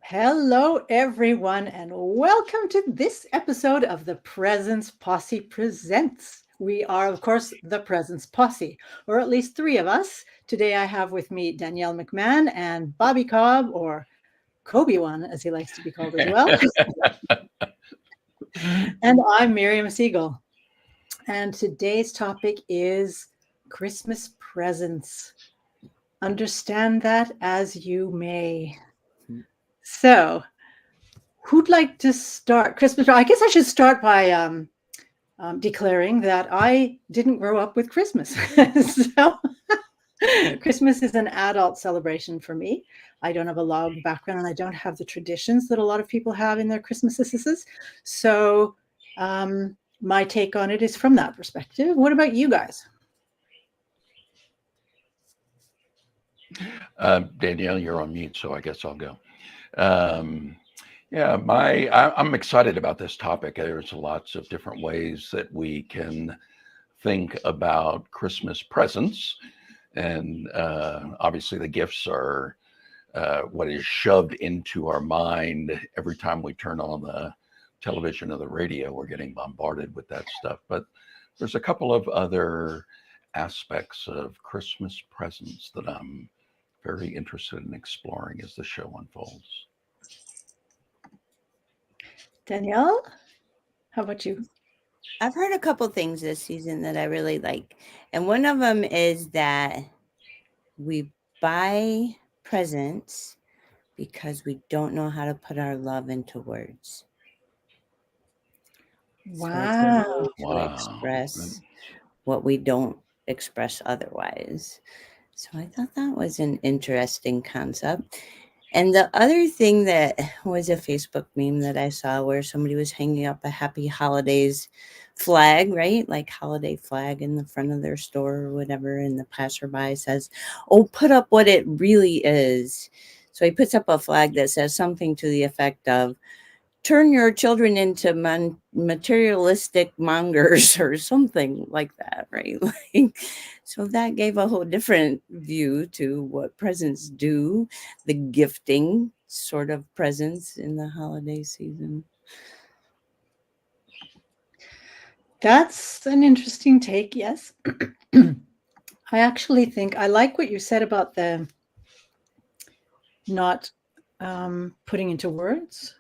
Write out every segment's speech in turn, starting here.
Hello, everyone, and welcome to this episode of the Presence Posse Presents. We are, of course, the Presence Posse, or at least three of us. Today I have with me Danielle McMahon and Bobby Cobb, or Kobe One, as he likes to be called as well. And I'm Miriam Siegel. And today's topic is Christmas presents. Understand that as you may. So, who'd like to start Christmas? I guess I should start by declaring that I didn't grow up with Christmas. So Christmas is an adult celebration for me. I don't have a loud background and I don't have the traditions that a lot of people have in their Christmases. So my take on it is from that perspective. What about you guys? Danielle, you're on mute, so I guess I'll go. I'm excited about this topic. There's lots of different ways that we can think about Christmas presents, and obviously the gifts are what is shoved into our mind every time we turn on the television or the radio. We're getting bombarded with that stuff. But there's a couple of other aspects of Christmas presents that I'm very interested in exploring as the show unfolds. Danielle, how about you? I've heard a couple things this season that I really like. And one of them is that we buy presents because we don't know how to put our love into words. So it's a way to express what we don't express otherwise. So I thought that was an interesting concept. And the other thing that was a Facebook meme that I saw where somebody was hanging up a happy holidays flag, right? Like holiday flag in the front of their store or whatever. And the passerby says, "Oh, put up what it really is." So he puts up a flag that says something to the effect of, "Turn your children into materialistic mongers," or something like that, right? Like, so that gave a whole different view to what presents do, the gifting sort of presents in the holiday season. That's an interesting take, yes. I actually think I like what you said about the not putting into words,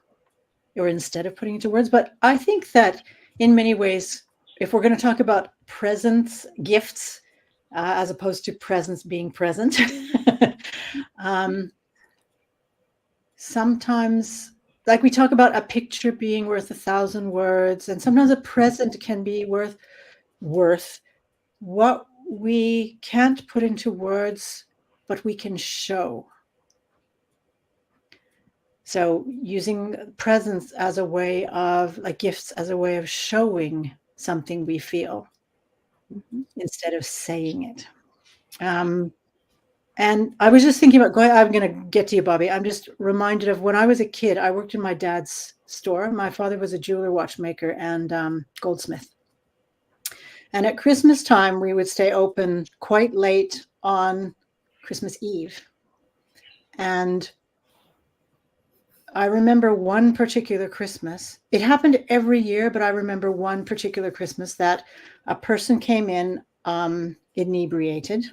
or instead of putting into words. But I think that in many ways, if we're going to talk about presents, gifts, as opposed to presents being present, sometimes, like we talk about a picture being worth 1,000 words, and sometimes a present can be worth what we can't put into words, but we can show. So using presents as a way of, like gifts as a way of showing something we feel instead of saying it. And I was just thinking about I'm going to get to you, Bobby. I'm just reminded of when I was a kid, I worked in my dad's store. My father was a jeweler, watchmaker, and goldsmith. And at Christmas time, we would stay open quite late on Christmas Eve. And I remember one particular Christmas. It happened every year, but I remember one particular Christmas that a person came in inebriated,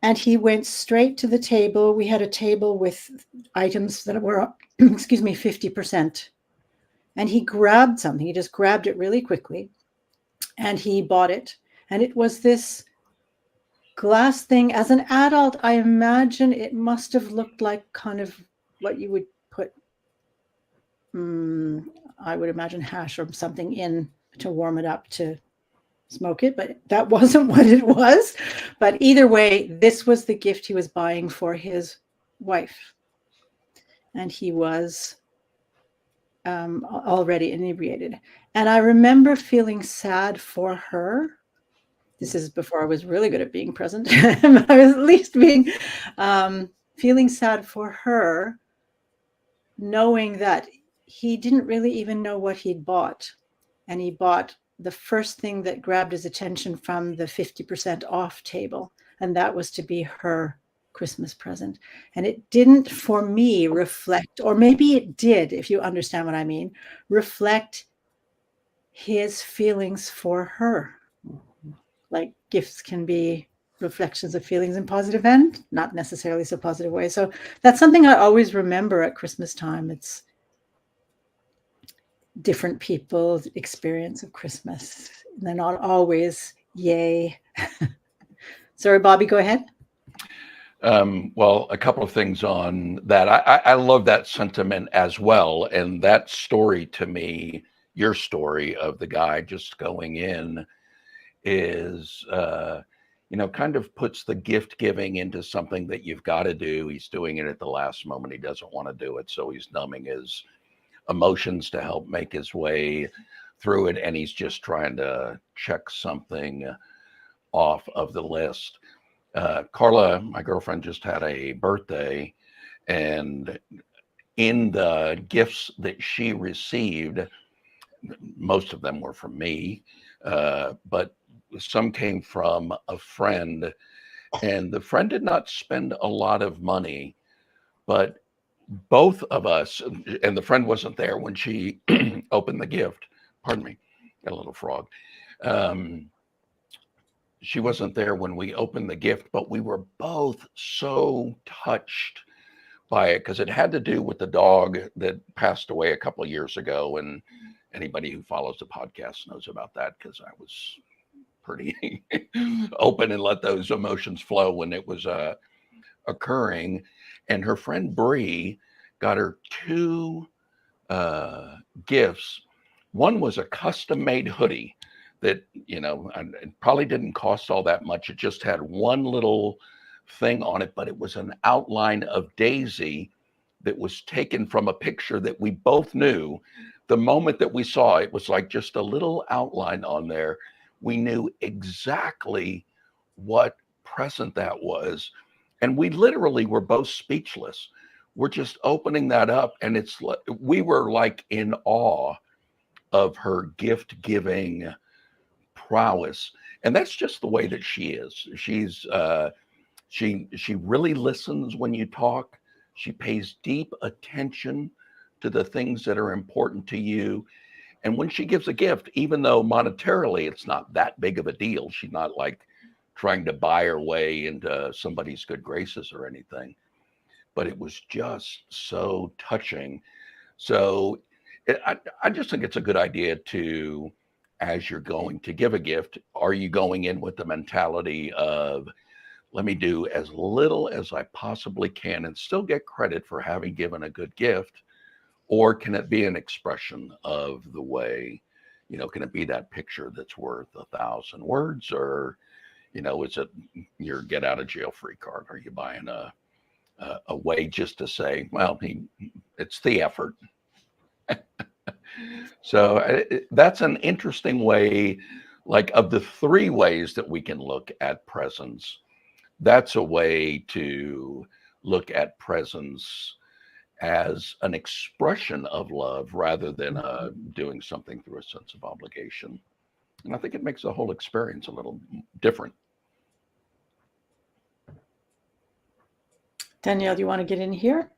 and he went straight to the table. We had a table with items that were, 50%. And he grabbed something. He just grabbed it really quickly, and he bought it. And it was this glass thing. As an adult, I imagine it must have looked like kind of what you would put, I would imagine hash or something in to warm it up to smoke it, but that wasn't what it was. But either way, this was the gift he was buying for his wife. And he was already inebriated. And I remember feeling sad for her. This is before I was really good at being present. I was at least being feeling sad for her, knowing that he didn't really even know what he'd bought. And he bought the first thing that grabbed his attention from the 50% off table. And that was to be her Christmas present. And it didn't, for me, reflect, or maybe it did, if you understand what I mean, reflect his feelings for her. Like gifts can be reflections of feelings in positive and not necessarily so positive way. So that's something I always remember at Christmas time. It's different people's experience of Christmas. They're not always yay. Sorry, Bobby, go ahead. Well, a couple of things on that. I love that sentiment as well. And that story to me, your story of the guy just going in is, kind of puts the gift giving into something that you've got to do. He's doing it at the last moment. He doesn't want to do it. So he's numbing his emotions to help make his way through it. And he's just trying to check something off of the list. Carla, my girlfriend, just had a birthday, and in the gifts that she received, most of them were from me, but some came from a friend, and the friend did not spend a lot of money, but both of us, and the friend wasn't there when she opened the gift. Pardon me, got a little frog. She wasn't there when we opened the gift, but we were both so touched by it because it had to do with the dog that passed away a couple of years ago. And anybody who follows the podcast knows about that because I was pretty open and let those emotions flow when it was occurring. And her friend Bree got her two gifts. One was a custom made hoodie that, it probably didn't cost all that much. It just had one little thing on it, but it was an outline of Daisy that was taken from a picture that we both knew. The moment that we saw it was like just a little outline on there. We knew exactly what present that was. And we literally were both speechless. We're just opening that up. And we were like in awe of her gift giving prowess. And that's just the way that she is. She really listens when you talk. She pays deep attention to the things that are important to you. And when she gives a gift, even though monetarily it's not that big of a deal, she's not like trying to buy her way into somebody's good graces or anything, but it was just so touching. So I just think it's a good idea to, as you're going to give a gift, are you going in with the mentality of, let me do as little as I possibly can and still get credit for having given a good gift? Or can it be an expression of the way, can it be that picture that's worth 1,000 words? Or, is it your get out of jail free card? Are you buying a way just to say, well, it's the effort? So that's an interesting way, like of the three ways that we can look at presents, that's a way to look at presents as an expression of love rather than doing something through a sense of obligation. And I think it makes the whole experience a little different. Danielle, do you want to get in here?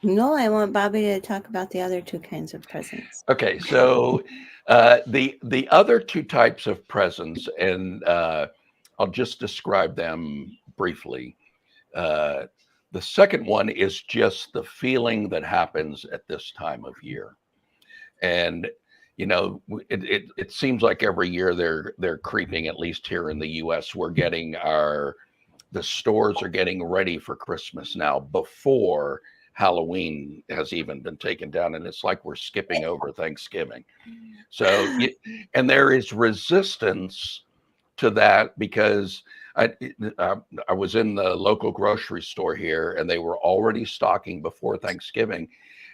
No, I want Bobby to talk about the other two kinds of presents. Okay, so the other two types of presents, and I'll just describe them briefly. The second one is just the feeling that happens at this time of year. And, it seems like every year they're creeping, at least here in the US, we're getting the stores are getting ready for Christmas now before Halloween has even been taken down. And it's like we're skipping over Thanksgiving. So, and there is resistance to that because I was in the local grocery store here and they were already stocking before Thanksgiving.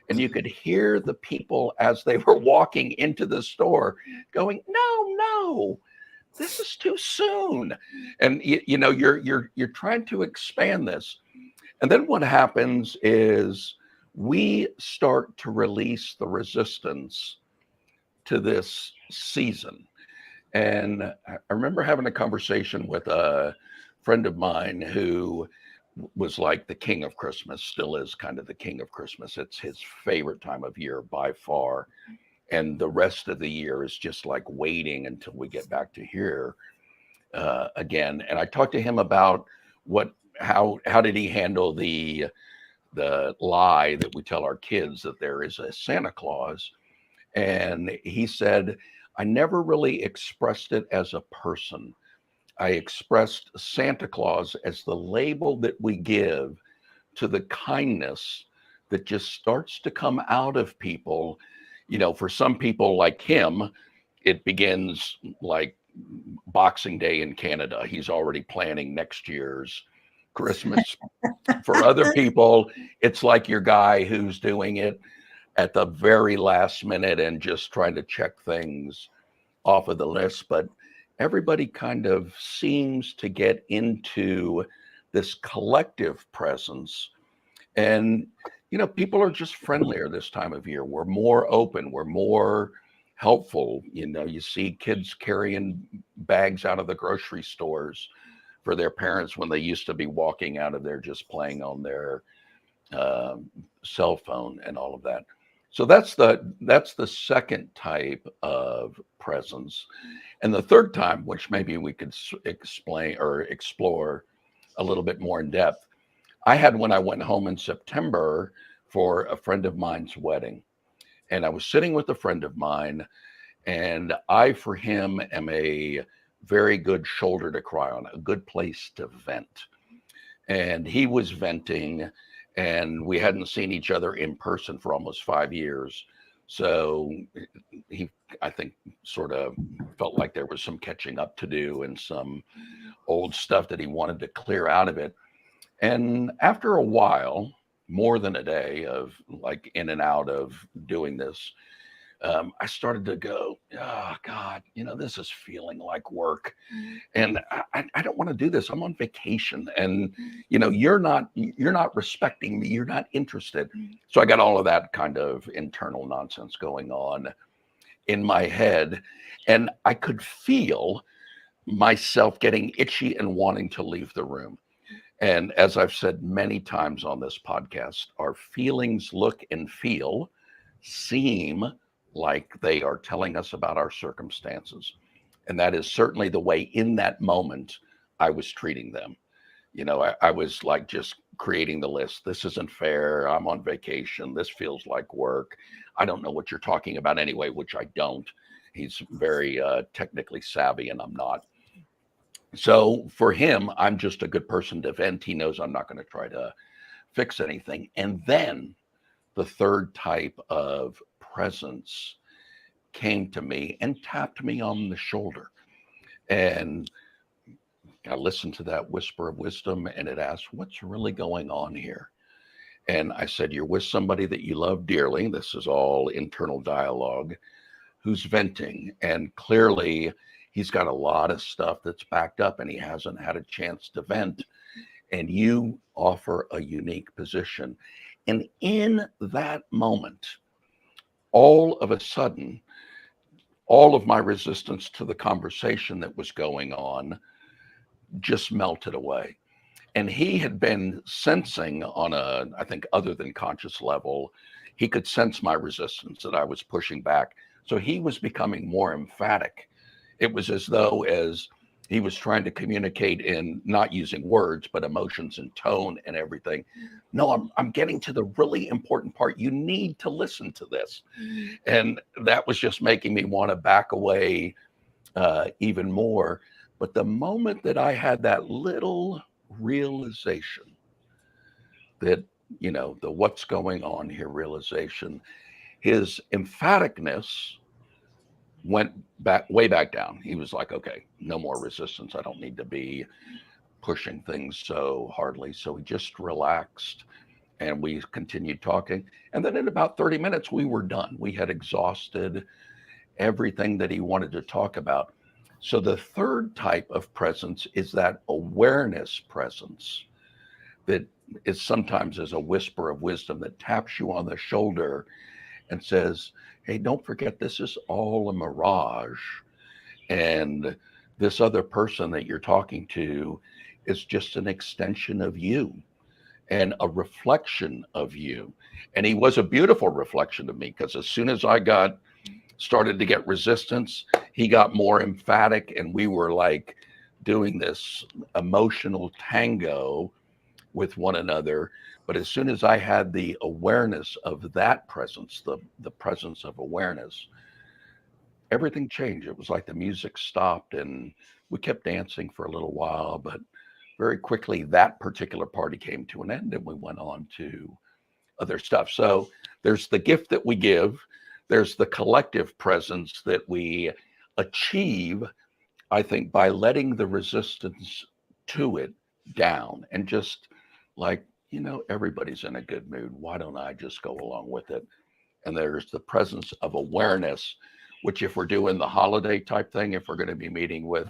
And you could hear the people as they were walking into the store going, no, this is too soon. And you're trying to expand this. And then what happens is we start to release the resistance to this season. And I remember having a conversation with a friend of mine who was like the king of Christmas, still is kind of the king of Christmas. It's his favorite time of year by far. And the rest of the year is just like waiting until we get back to here again. And I talked to him about how did he handle the lie that we tell our kids that there is a Santa Claus. And he said, I never really expressed it as a person. I expressed Santa Claus as the label that we give to the kindness that just starts to come out of people. You know, for some people like him, it begins like Boxing Day in Canada. He's already planning next year's Christmas. For other people, it's like your guy who's doing it at the very last minute and just trying to check things off of the list. But everybody kind of seems to get into this collective presence. And, you know, people are just friendlier this time of year. We're more open. We're more helpful. You know, you see kids carrying bags out of the grocery stores for their parents when they used to be walking out of there just playing on their cell phone and all of that. So that's the second type of presence. And the third time, which maybe we could explain or explore a little bit more in depth, I had when I went home in September for a friend of mine's wedding. And I was sitting with a friend of mine, and I, for him, am a very good shoulder to cry on, a good place to vent. And he was venting, and we hadn't seen each other in person for almost 5 years. So he, I think, sort of felt like there was some catching up to do and some old stuff that he wanted to clear out of it. And after a while, more than a day of like in and out of doing this, I started to go, oh God, you know, this is feeling like work, and I don't want to do this. I'm on vacation, and you know, you're not respecting me. You're not interested. So I got all of that kind of internal nonsense going on in my head, and I could feel myself getting itchy and wanting to leave the room. And as I've said many times on this podcast, our feelings look and feel, seem like they are telling us about our circumstances. And that is certainly the way in that moment I was treating them. You know, I was like just creating the list. This isn't fair. I'm on vacation. This feels like work. I don't know what you're talking about anyway, which I don't. He's very technically savvy and I'm not. So for him, I'm just a good person to vent. He knows I'm not going to try to fix anything. And then the third type of presence came to me and tapped me on the shoulder. And I listened to that whisper of wisdom, and it asked, what's really going on here? And I said, you're with somebody that you love dearly. This is all internal dialogue, who's venting. And clearly he's got a lot of stuff that's backed up and he hasn't had a chance to vent. And you offer a unique position. And in that moment, all of a sudden, all of my resistance to the conversation that was going on just melted away. And he had been sensing on a, I think, other than conscious level, he could sense my resistance that I was pushing back. So he was becoming more emphatic. It was as though as he was trying to communicate in not using words, but emotions and tone and everything. No, I'm getting to the really important part. You need to listen to this. And that was just making me want to back away even more. But the moment that I had that little realization that, you know, the what's going on here realization, his emphaticness went back, way back down. He was like, okay, no more resistance. I don't need to be pushing things so hardly. So he just relaxed and we continued talking. And then in about 30 minutes, we were done. We had exhausted everything that he wanted to talk about. So the third type of presence is that awareness presence that is sometimes as a whisper of wisdom that taps you on the shoulder and says, hey, don't forget, this is all a mirage. And this other person that you're talking to is just an extension of you and a reflection of you. And he was a beautiful reflection of me, because as soon as I started to get resistance, he got more emphatic, and we were like doing this emotional tango with one another. But as soon as I had the awareness of that presence, the presence of awareness, everything changed. It was like the music stopped, and we kept dancing for a little while, but very quickly that particular party came to an end, and we went on to other stuff. So there's the gift that we give, there's the collective presence that we achieve, I think, by letting the resistance to it down and just like, everybody's in a good mood. Why don't I just go along with it? And there's the presence of awareness, which if we're doing the holiday type thing, if we're going to be meeting with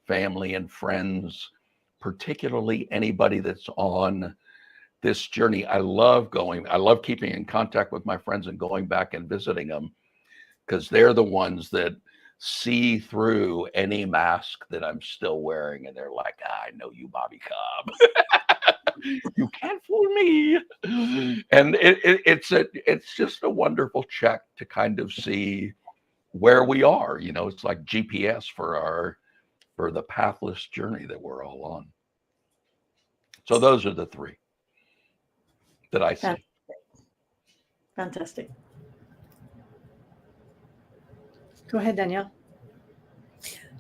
family and friends, particularly anybody that's on this journey, I love keeping in contact with my friends and going back and visiting them, because they're the ones that see through any mask that I'm still wearing. And they're like, I know you, Bobby Cobb. You can't fool me. And it's just a wonderful check to kind of see where we are. It's like GPS for the pathless journey that we're all on. So those are the three that I see. Fantastic. Go ahead, Danielle.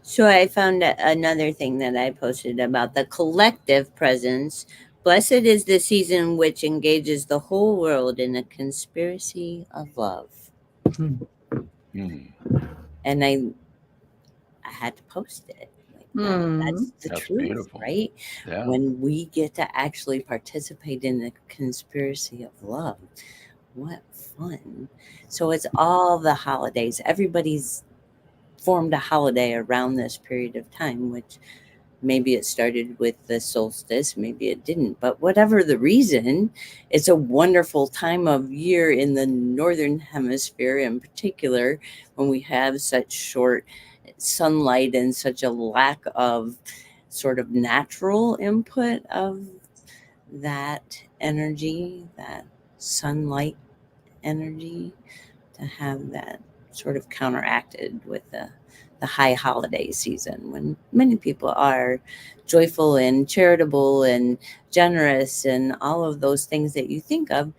So I found another thing that I posted about the collective presence. Blessed is the season which engages the whole world in a conspiracy of love. Mm. And I had to post it. That's the truth, beautiful. Right? Yeah. When we get to actually participate in the conspiracy of love, what fun. So it's all the holidays. Everybody's formed a holiday around this period of time, which maybe it started with the solstice, maybe it didn't, but whatever the reason, it's a wonderful time of year in the Northern Hemisphere in particular, when we have such short sunlight and such a lack of sort of natural input of that energy, that sunlight energy, to have that sort of counteracted with the high holiday season, when many people are joyful and charitable and generous and all of those things that you think of.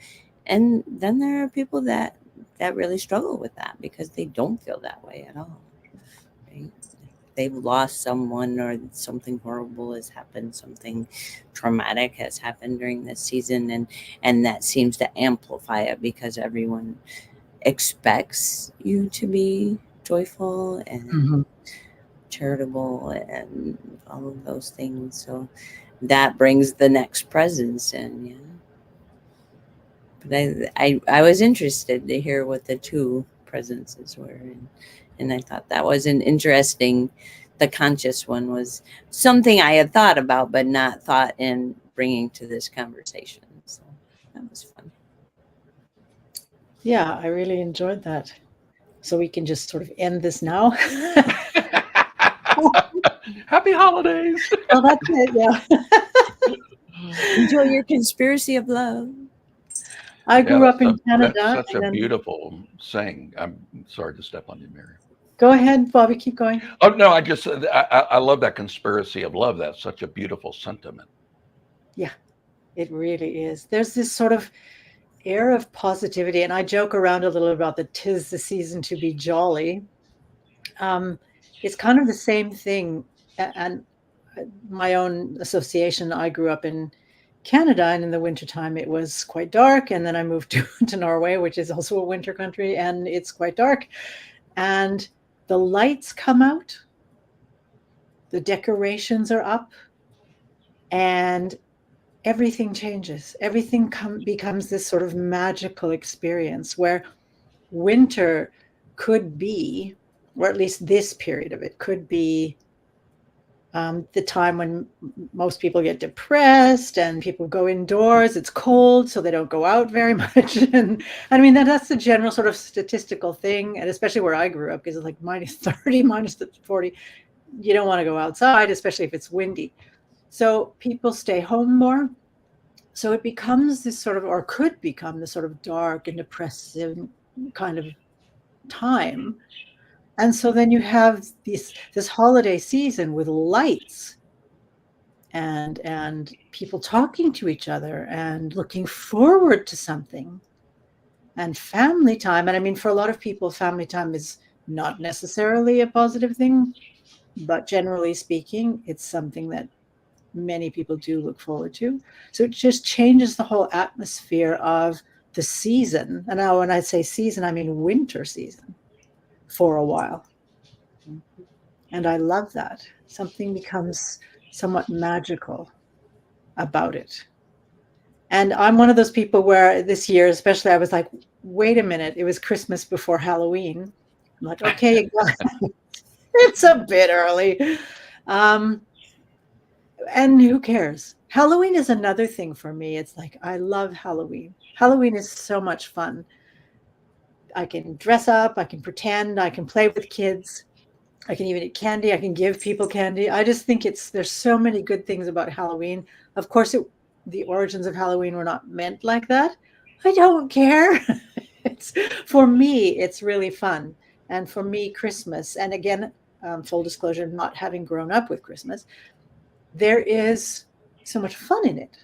And then there are people that really struggle with that because they don't feel that way at all. Right? They've lost someone, or something horrible has happened, something traumatic has happened during this season, and that seems to amplify it, because everyone expects you to be joyful and charitable and all of those things. So that brings the next presence in. Yeah. But I was interested to hear what the two presences were, and I thought that was an interesting. The conscious one was something I had thought about, but not thought in bringing to this conversation. So that was fun. Yeah, I really enjoyed that. So we can just sort of end this now. Happy holidays. Oh, that's it. Yeah. Enjoy your conspiracy of love. I grew up in Canada. That's such a beautiful saying. I'm sorry to step on you, Mary. Go ahead, Bobby. Keep going. Oh no, I love that conspiracy of love. That's such a beautiful sentiment. Yeah, it really is. There's this sort of air of positivity, and I joke around a little about the "'tis the season to be jolly." It's kind of the same thing, and my own association. I grew up in Canada, and in the wintertime it was quite dark, and then I moved to Norway, which is also a winter country, and it's quite dark, and the lights come out, the decorations are up, and everything changes. Everything becomes this sort of magical experience where winter could be, or at least this period of it could be, the time when most people get depressed and people go indoors. It's cold, so they don't go out very much. And I mean, that's the general sort of statistical thing. And especially where I grew up, because it's like -30, -40, you don't want to go outside, especially if it's windy. So people stay home more. So it becomes this sort of, or could become this sort of dark and depressive kind of time. And so then you have this holiday season with lights and people talking to each other and looking forward to something, and family time. And I mean, for a lot of people, family time is not necessarily a positive thing, but generally speaking, it's something that many people do look forward to. So it just changes the whole atmosphere of the season. And now when I say season, I mean winter season for a while. And I love that. Something becomes somewhat magical about it. And I'm one of those people where this year, especially, I was like, wait a minute, it was Christmas before Halloween. I'm like, okay, it's a bit early. And who cares? Halloween is another thing for me. It's like, I love Halloween. Halloween is so much fun. I can dress up, I can pretend, I can play with kids. I can even eat candy. I can give people candy. I just think there's so many good things about Halloween. Of course, the origins of Halloween were not meant like that. I don't care. For me, it's really fun. And for me, Christmas, and again, full disclosure, not having grown up with Christmas, there is so much fun in it.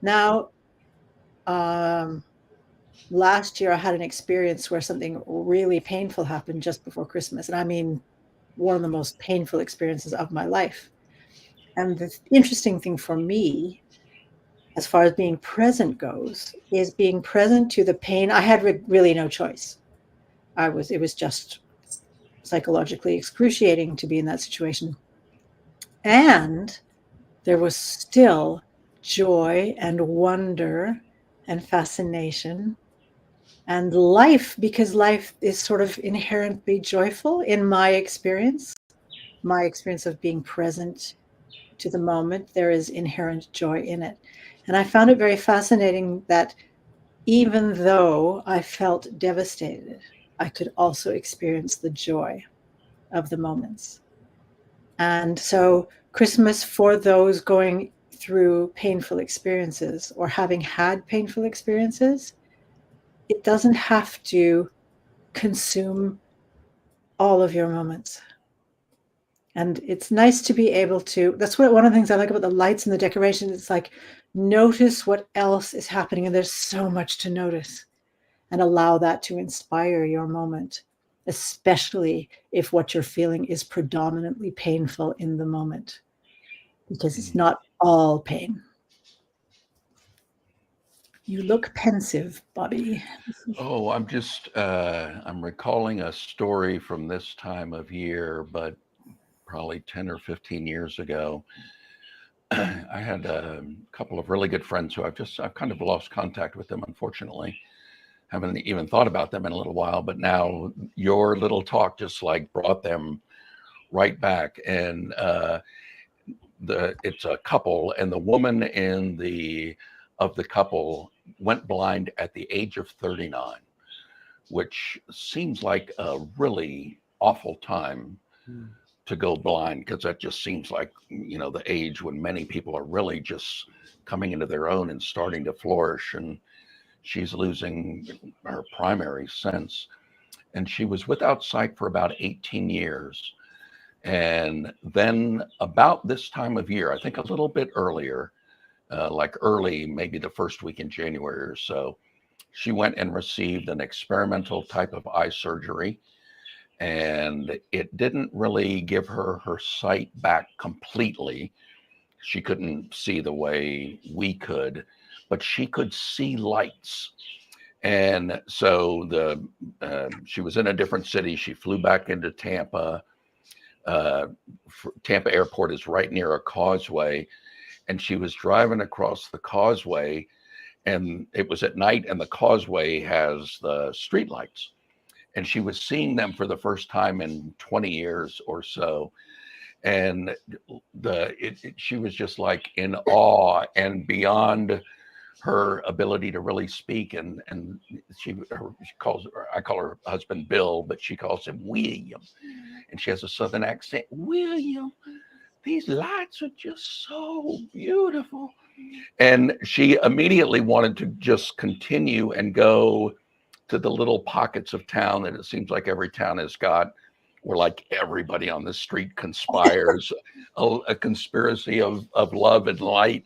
Now, last year I had an experience where something really painful happened just before Christmas. And I mean, one of the most painful experiences of my life. And the interesting thing for me, as far as being present goes, is being present to the pain. I had really no choice. It was just psychologically excruciating to be in that situation. And there was still joy and wonder and fascination and life, because life is sort of inherently joyful in my experience of being present to the moment. There is inherent joy in it. And I found it very fascinating that even though I felt devastated, I could also experience the joy of the moments. And so Christmas, for those going through painful experiences or having had painful experiences, it doesn't have to consume all of your moments. And it's nice to be able to, that's what one of the things I like about the lights and the decorations. It's like, notice what else is happening. And there's so much to notice, and allow that to inspire your moment, especially if what you're feeling is predominantly painful in the moment, because it's not all pain. You look pensive, Bobby. Oh, I'm recalling a story from this time of year, but probably 10 or 15 years ago. I had a couple of really good friends who I've kind of lost contact with them, unfortunately. Haven't even thought about them in a little while, but now your little talk just like brought them right back. And it's a couple, and the woman of the couple went blind at the age of 39, which seems like a really awful time to go blind, because that just seems like, the age when many people are really just coming into their own and starting to flourish. And she's losing her primary sense. And she was without sight for about 18 years. And then about this time of year, I think a little bit earlier, like early, maybe the first week in January or so, she went and received an experimental type of eye surgery. And it didn't really give her sight back completely. She couldn't see the way we could, but she could see lights. And so she was in a different city. She flew back into Tampa. Tampa Airport is right near a causeway, and she was driving across the causeway, and it was at night, and the causeway has the street lights, and she was seeing them for the first time in 20 years or so. And she was just like in awe and beyond her ability to really speak. And I call her husband Bill, but she calls him William. And she has a Southern accent. William, these lights are just so beautiful. And she immediately wanted to just continue and go to the little pockets of town that it seems like every town has got, where like everybody on the street conspires, a conspiracy of love and light,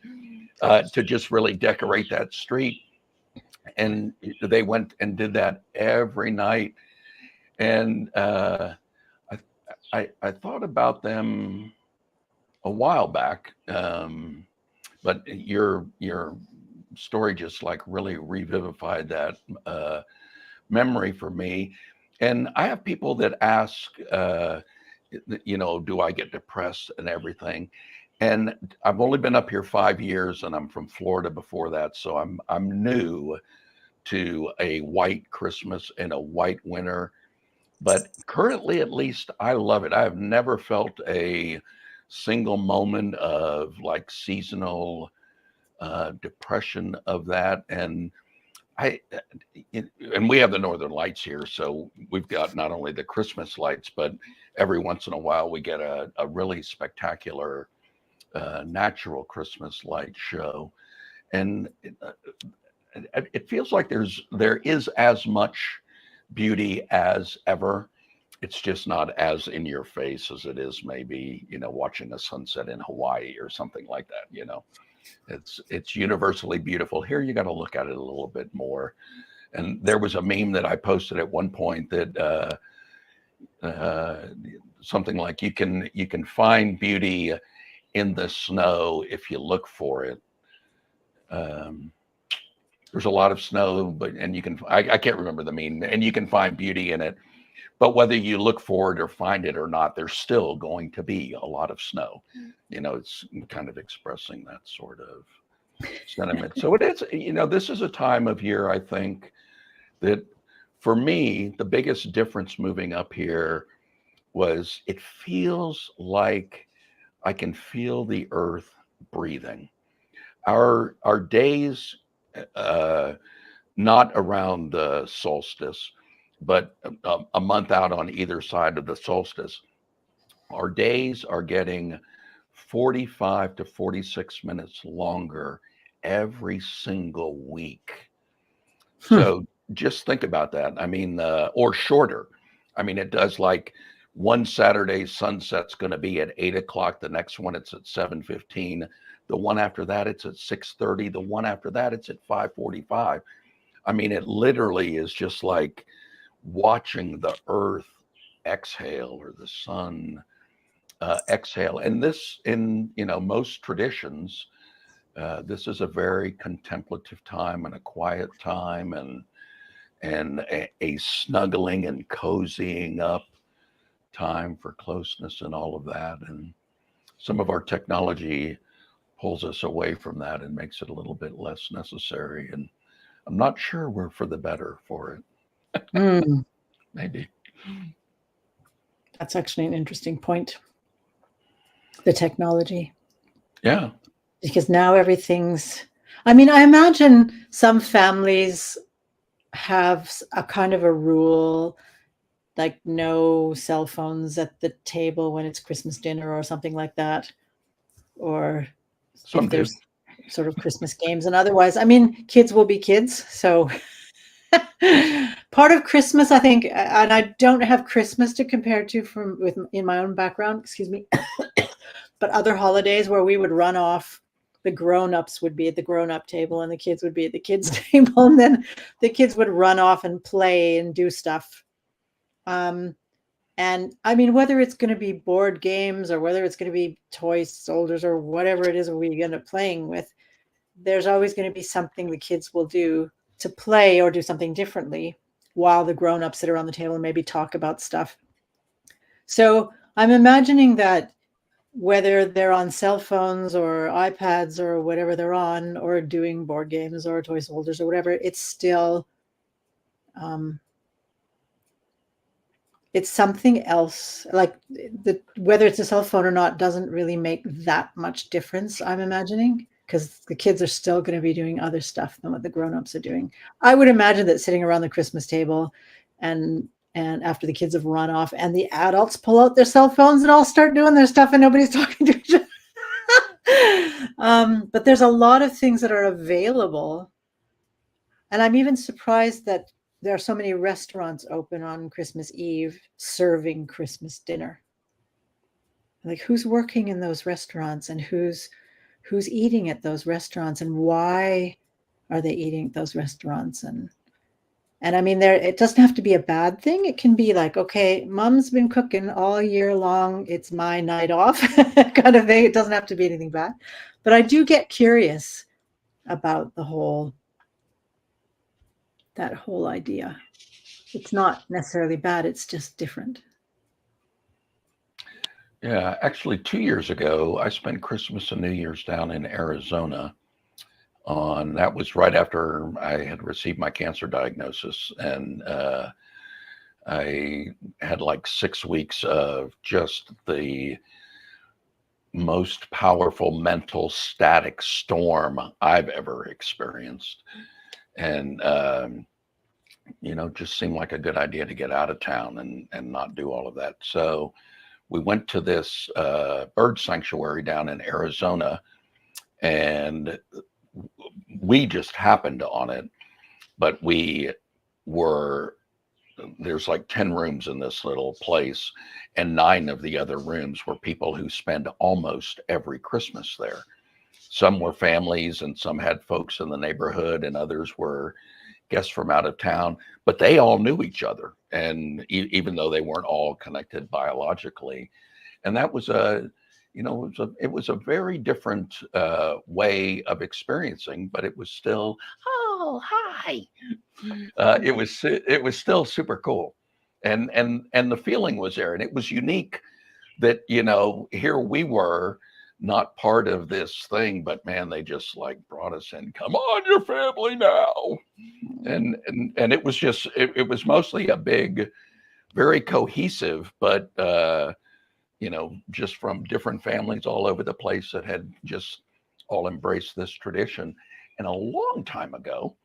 to just really decorate that street. And they went and did that every night. And I thought about them a while back, but your story just like really revivified that memory for me. And I have people that ask, do I get depressed and everything? And I've only been up here 5 years, and I'm from Florida before that, so I'm new to a white Christmas and a white winter. But currently, at least, I love it. I have never felt a single moment of like seasonal depression of that. And and we have the Northern Lights here, so we've got not only the Christmas lights, but every once in a while we get a really spectacular natural Christmas light show. And it feels like there is as much beauty as ever. It's just not as in your face as it is maybe, watching a sunset in Hawaii or something like that. It's universally beautiful. Here you got to look at it a little bit more. And there was a meme that I posted at one point that something like you can find beauty in the snow if you look for it. There's a lot of snow, and I can't remember the meme, and you can find beauty in it. But whether you look for it or find it or not, there's still going to be a lot of snow. It's kind of expressing that sort of sentiment. So it is, this is a time of year, I think, that for me, the biggest difference moving up here was it feels like I can feel the earth breathing. Our days, not around the solstice, but a month out on either side of the solstice, our days are getting 45 to 46 minutes longer every single week. So just think about that. I mean, or shorter. I mean, it does like one Saturday sunset's going to be at 8 o'clock. The next one, it's at 7:15. The one after that, it's at 6:30. The one after that, it's at 5:45. I mean, it literally is just like watching the earth exhale or the sun exhale. And this, in most traditions, this is a very contemplative time and a quiet time, and a snuggling and cozying up time for closeness and all of that. And some of our technology pulls us away from that and makes it a little bit less necessary. And I'm not sure we're for the better for it. Maybe. That's actually an interesting point. The technology. Yeah. Because now everything's, I mean, I imagine some families have a kind of a rule, like no cell phones at the table when it's Christmas dinner or something like that. Or Some if there's sort of Christmas games, and otherwise, I mean, kids will be kids. So part of Christmas, I think, and I don't have Christmas to compare to in my own background, excuse me, but other holidays where we would run off, the grown-ups would be at the grown-up table and the kids would be at the kids table, and then the kids would run off and play and do stuff. And I mean, whether it's going to be board games or whether it's going to be toy soldiers or whatever it is we end up playing with, there's always going to be something the kids will do to play or do something differently while the grown-ups sit around the table and maybe talk about stuff. So I'm imagining that whether they're on cell phones or iPads or whatever they're on, or doing board games or toy soldiers or whatever, it's still, it's something else. Like whether it's a cell phone or not doesn't really make that much difference, I'm imagining, because the kids are still going to be doing other stuff than what the grown-ups are doing. I would imagine that sitting around the Christmas table and And after the kids have run off and the adults pull out their cell phones and all start doing their stuff and nobody's talking to each other. But there's a lot of things that are available. And I'm even surprised that there are so many restaurants open on Christmas Eve serving Christmas dinner. Like, who's working in those restaurants and who's eating at those restaurants and why are they eating at those restaurants? And I mean, it doesn't have to be a bad thing. It can be like, okay, mom's been cooking all year long. It's my night off kind of thing. It doesn't have to be anything bad. But I do get curious about that whole idea. It's not necessarily bad. It's just different. Yeah, actually 2 years ago, I spent Christmas and New Year's down in Arizona. That was right after I had received my cancer diagnosis, and I had like 6 weeks of just the most powerful mental static storm I've ever experienced. And just seemed like a good idea to get out of town and not do all of that. So we went to this bird sanctuary down in Arizona, and we just happened on it, but there's like 10 rooms in this little place, and 9 of the other rooms were people who spend almost every Christmas there. Some were families and some had folks in the neighborhood, and others were guests from out of town, but they all knew each other, and even though they weren't all connected biologically. And that was it was a very different way of experiencing, but it was still, oh, hi. It was still super cool, and the feeling was there, and it was unique that here we were, not part of this thing, but man, they just like brought us in. Come on, your family now, and it was just it was mostly a big, very cohesive, but just from different families all over the place that had just all embraced this tradition. And a long time ago,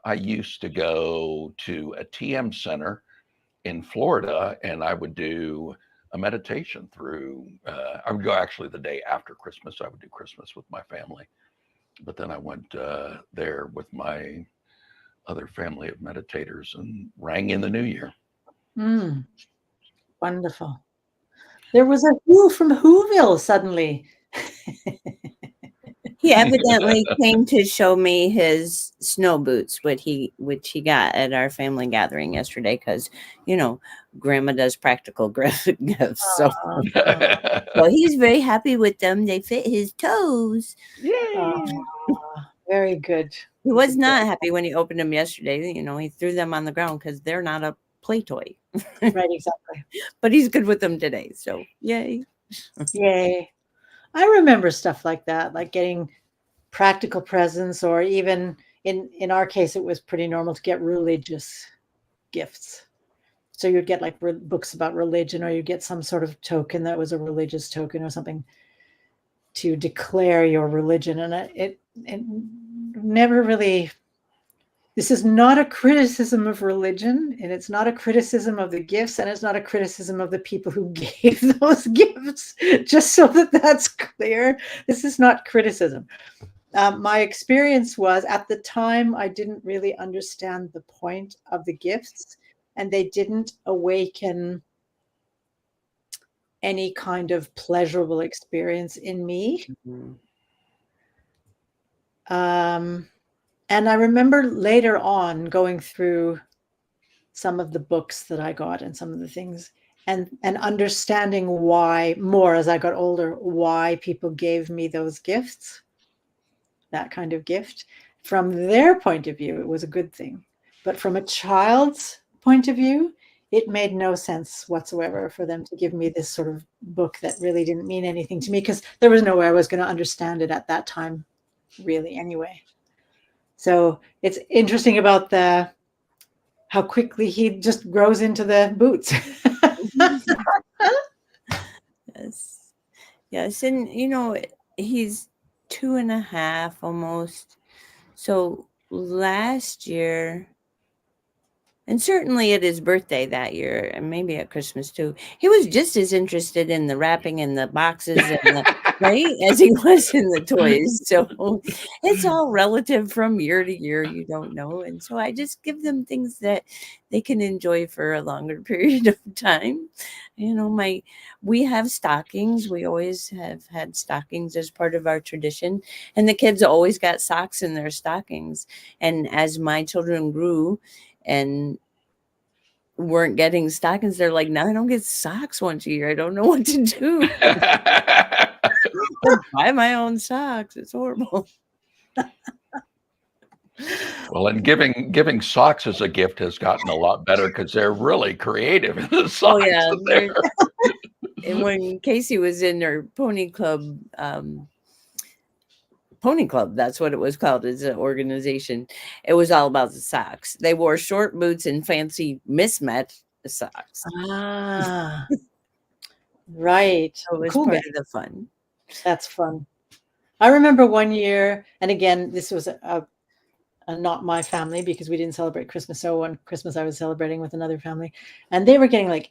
I used to go to a TM center in Florida, and I would do a meditation through, I would go actually the day after Christmas. I would do Christmas with my family. But then I went there with my other family of meditators and rang in the new year. Wonderful. There was a Who from Whoville suddenly. He evidently came to show me his snow boots, which he got at our family gathering yesterday, because Grandma does practical gifts. So he's very happy with them. They fit his toes. Yay! Very good. He was not happy when he opened them yesterday. He threw them on the ground because they're not a play toy. Right, exactly. But he's good with them today. So yay. Yay. I remember stuff like that, like getting practical presents, or even in our case, it was pretty normal to get religious gifts. So you'd get like books about religion, or you'd get some sort of token that was a religious token or something to declare your religion. And it never really, this is not a criticism of religion, and it's not a criticism of the gifts, and it's not a criticism of the people who gave those gifts, just so that that's clear. This is not criticism. My experience was, at the time, I didn't really understand the point of the gifts, and they didn't awaken any kind of pleasurable experience in me. Mm-hmm. And I remember later on going through some of the books that I got and some of the things, and understanding why more as I got older, why people gave me those gifts, that kind of gift. From their point of view, it was a good thing. But from a child's point of view, it made no sense whatsoever for them to give me this sort of book that really didn't mean anything to me, because there was no way I was going to understand it at that time, really, anyway. So it's interesting about how quickly he just grows into the boots. Yes. And, he's 2.5 almost. So last year, And certainly at his birthday that year, and maybe at Christmas too, he was just as interested in the wrapping and the boxes and the, right, as he was in the toys. So it's all relative from year to year. You don't know. And so I just give them things that they can enjoy for a longer period of time. We have stockings. We always have had stockings as part of our tradition. And the kids always got socks in their stockings. And as my children grew, and weren't getting stockings, they're like, now I don't get socks once a year. I don't know what to do. Buy my own socks. It's horrible. Well, and giving socks as a gift has gotten a lot better because they're really creative in the socks. Oh yeah. And when Casey was in her pony club, that's what it was called as an organization. It was all about the socks. They wore short boots and fancy mismatched socks. Ah, right. So it was Cool part bit. of the fun. That's fun. I remember one year, and again, this was a not my family because we didn't celebrate Christmas. So one Christmas I was celebrating with another family, and they were getting like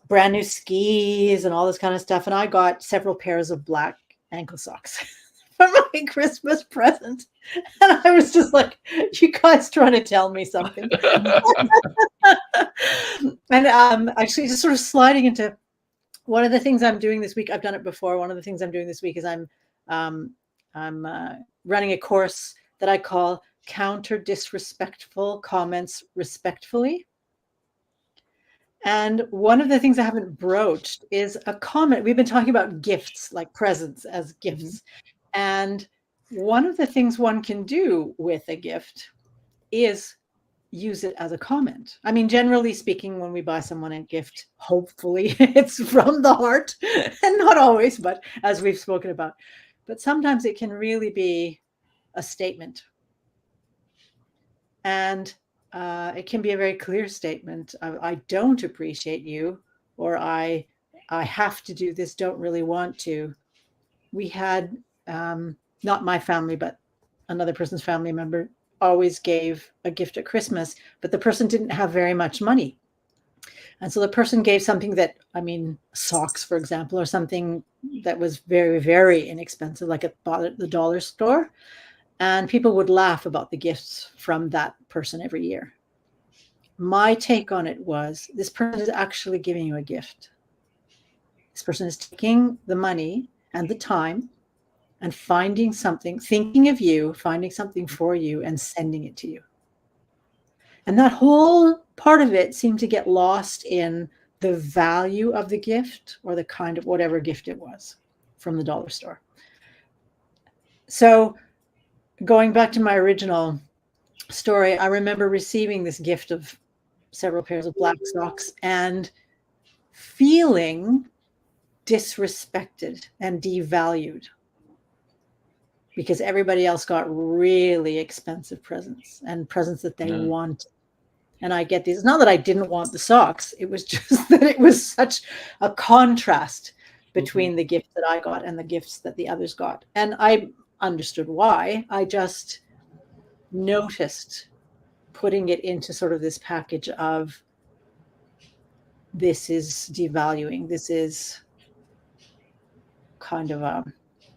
brand new skis and all this kind of stuff. And I got several pairs of black ankle socks for my Christmas present. And I was just like, you guys trying to tell me something? And actually just sort of sliding into one of the things I'm doing this week. I've done it before. One of the things I'm doing this week is I'm running a course that I call Counter Disrespectful Comments Respectfully. And one of the things I haven't broached is a comment. We've been talking about gifts, like presents as gifts. Mm-hmm. And one of the things one can do with a gift is use it as a comment. I mean, generally speaking, when we buy someone a gift, hopefully it's from the heart, and not always, but as we've spoken about. But sometimes it can really be a statement. And it can be a very clear statement. I don't appreciate you, or I have to do this, don't really want to. We had, not my family, but another person's family member always gave a gift at Christmas, but the person didn't have very much money. And so the person gave something that, I mean, socks, for example, or something that was very, very inexpensive, like at the dollar store. And people would laugh about the gifts from that person every year. My take on it was, this person is actually giving you a gift. This person is taking the money and the time and finding something, thinking of you, finding something for you and sending it to you. And that whole part of it seemed to get lost in the value of the gift, or the kind of whatever gift it was from the dollar store. So going back to my original story, I remember receiving this gift of several pairs of black socks and feeling disrespected and devalued because everybody else got really expensive presents and presents that they wanted. And I get these. It's not that I didn't want the socks. It was just that it was such a contrast between the gifts that I got and the gifts that the others got. And I understood why. I just noticed putting it into sort of this package of, this is devaluing. This is kind of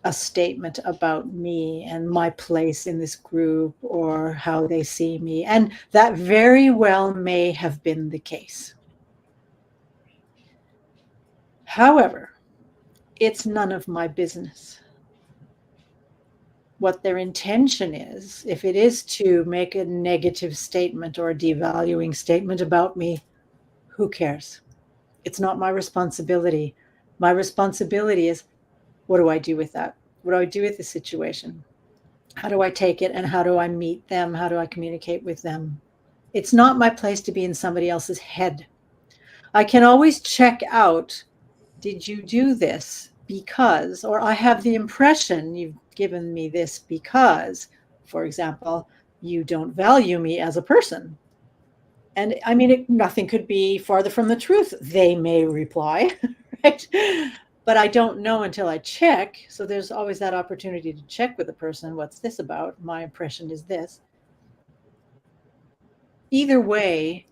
a statement about me and my place in this group, or how they see me. And that very well may have been the case. However, it's none of my business what their intention is. If it is to make a negative statement or a devaluing statement about me, who cares? It's not my responsibility. My responsibility is, what do I do with that? What do I do with the situation? How do I take it, and how do I meet them? How do I communicate with them? It's not my place to be in somebody else's head. I can always check out, did you do this because, or I have the impression you've given me this because, for example, you don't value me as a person. And I mean, nothing could be farther from the truth, they may reply, right? But I don't know until I check. So there's always that opportunity to check with the person. What's this about? My impression is this. Either way,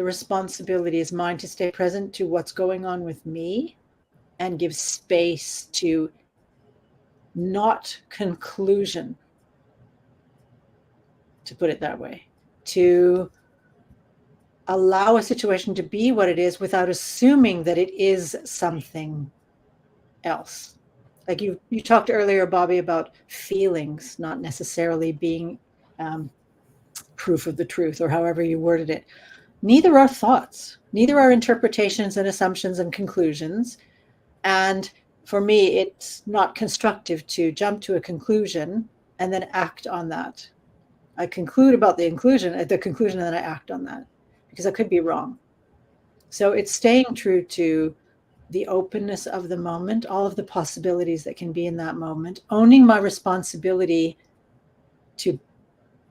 the responsibility is mine to stay present to what's going on with me and give space to not conclusion, to put it that way, to allow a situation to be what it is without assuming that it is something else. Like you talked earlier, Bobby, about feelings not necessarily being proof of the truth, or however you worded it. Neither are thoughts, neither are interpretations and assumptions and conclusions. And for me, it's not constructive to jump to a conclusion and then act on that. I conclude about the conclusion, and then I act on that because I could be wrong. So it's staying true to the openness of the moment, all of the possibilities that can be in that moment, owning my responsibility to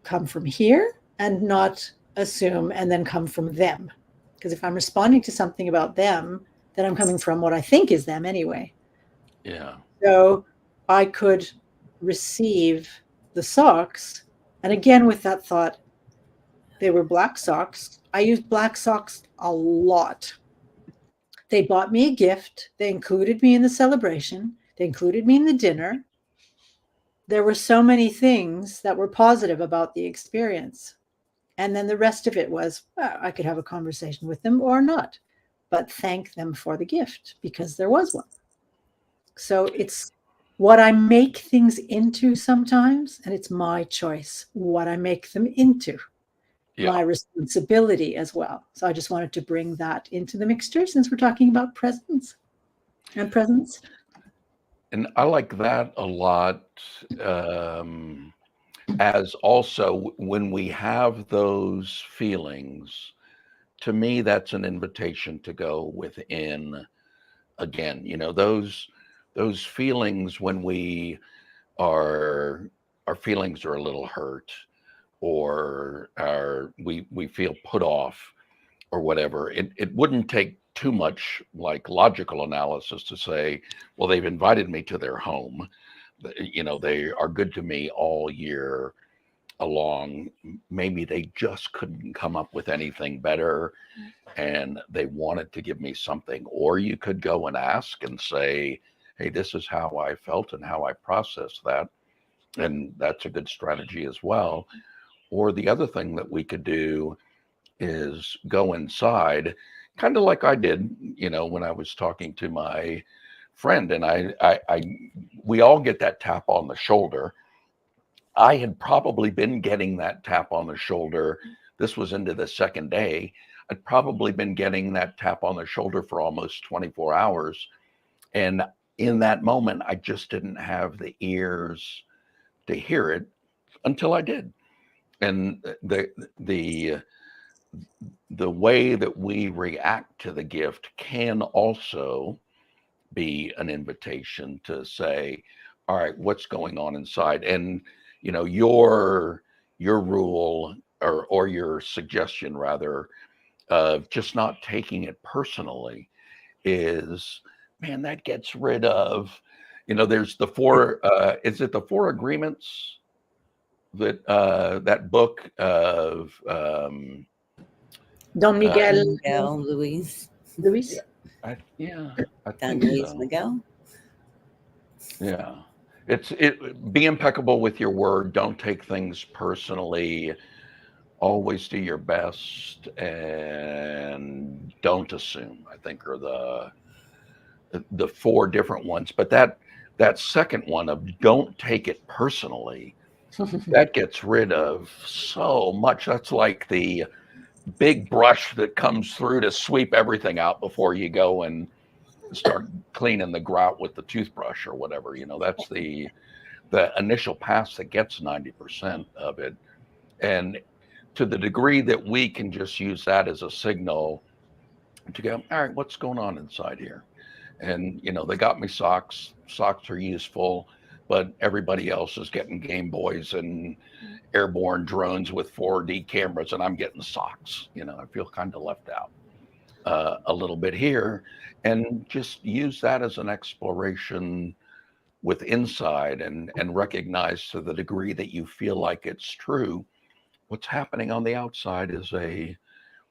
come from here and not assume and then come from them. Because if I'm responding to something about them, then I'm coming from what I think is them anyway. Yeah. So I could receive the socks. And again, with that thought, they were black socks. I used black socks a lot. They bought me a gift. They included me in the celebration. They included me in the dinner. There were so many things that were positive about the experience. And then the rest of it was, well, I could have a conversation with them or not, but thank them for the gift because there was one. So it's what I make things into sometimes, and it's my choice what I make them into. Yeah. My responsibility as well. So I just wanted to bring that into the mixture since we're talking about presents and presents. And I like that a lot. As also when we have those feelings, to me, that's an invitation to go within again. You know, those feelings when our feelings are a little hurt, or we feel put off or whatever. It wouldn't take too much like logical analysis to say, well, they've invited me to their home. You know, they are good to me all year along. Maybe they just couldn't come up with anything better and they wanted to give me something. Or you could go and ask and say, hey, this is how I felt and how I processed that. And that's a good strategy as well. Or the other thing that we could do is go inside, kind of like I did, you know, when I was talking to my friend, and we all get that tap on the shoulder. I had probably been getting that tap on the shoulder. This was into the second day. I'd probably been getting that tap on the shoulder for almost 24 hours. And in that moment, I just didn't have the ears to hear it until I did. And the way that we react to the gift can also be an invitation to say, all right, what's going on inside? And you know, your rule or your suggestion rather of just not taking it personally is, man, that gets rid of, you know, there's the four is it the four agreements that that book of Don Miguel Luis. Luis. I Don think Luis so. Miguel. Yeah. Be impeccable with your word. Don't take things personally. Always do your best and don't assume, I think are the four different ones. But that second one of don't take it personally, that gets rid of so much. That's like the big brush that comes through to sweep everything out before you go and start cleaning the grout with the toothbrush or whatever. You know, that's the initial pass that gets 90% of it. And to the degree that we can just use that as a signal to go, all right, what's going on inside here? And, you know, they got me socks. Socks are useful, but everybody else is getting Game Boys and airborne drones with 4D cameras, and I'm getting socks. You know, I feel kind of left out a little bit here. And just use that as an exploration with inside and recognize to the degree that you feel like it's true, what's happening on the outside is a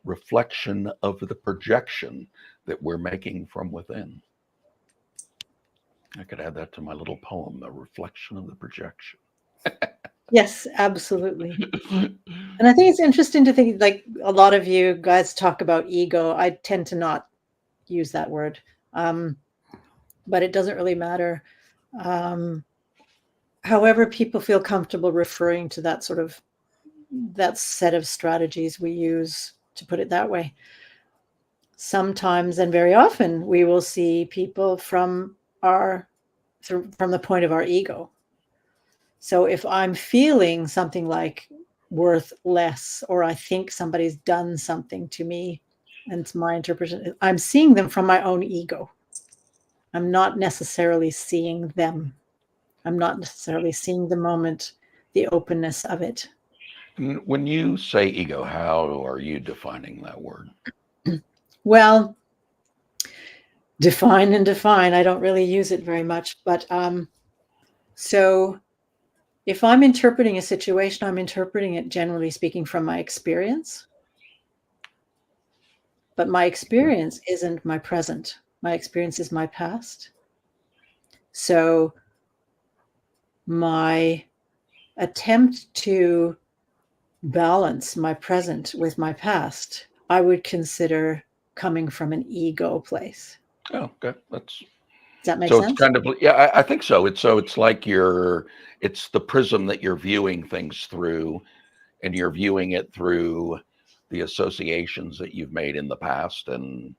reflection of the projection that we're making from within. I could add that to my little poem, the reflection of the projection. Yes, absolutely. And I think it's interesting to think, like, a lot of you guys talk about ego. I tend to not use that word, but it doesn't really matter. However people feel comfortable referring to that set of strategies we use, to put it that way. Sometimes, and very often, we will see people from the point of our ego. So if I'm feeling something like worth less, or I think somebody's done something to me, and it's my interpretation, I'm seeing them from my own ego. I'm not necessarily seeing them. I'm not necessarily seeing the moment, the openness of it. When you say ego, how are you defining that word? Well, define and define. I don't really use it very much, but so if I'm interpreting a situation, I'm interpreting it, generally speaking, from my experience. But my experience isn't my present. My experience is my past. So my attempt to balance my present with my past, I would consider coming from an ego place. Oh, okay. Does that make So sense? it's kind of, yeah, I think so. It's like it's the prism that you're viewing things through, and you're viewing it through the associations that you've made in the past, and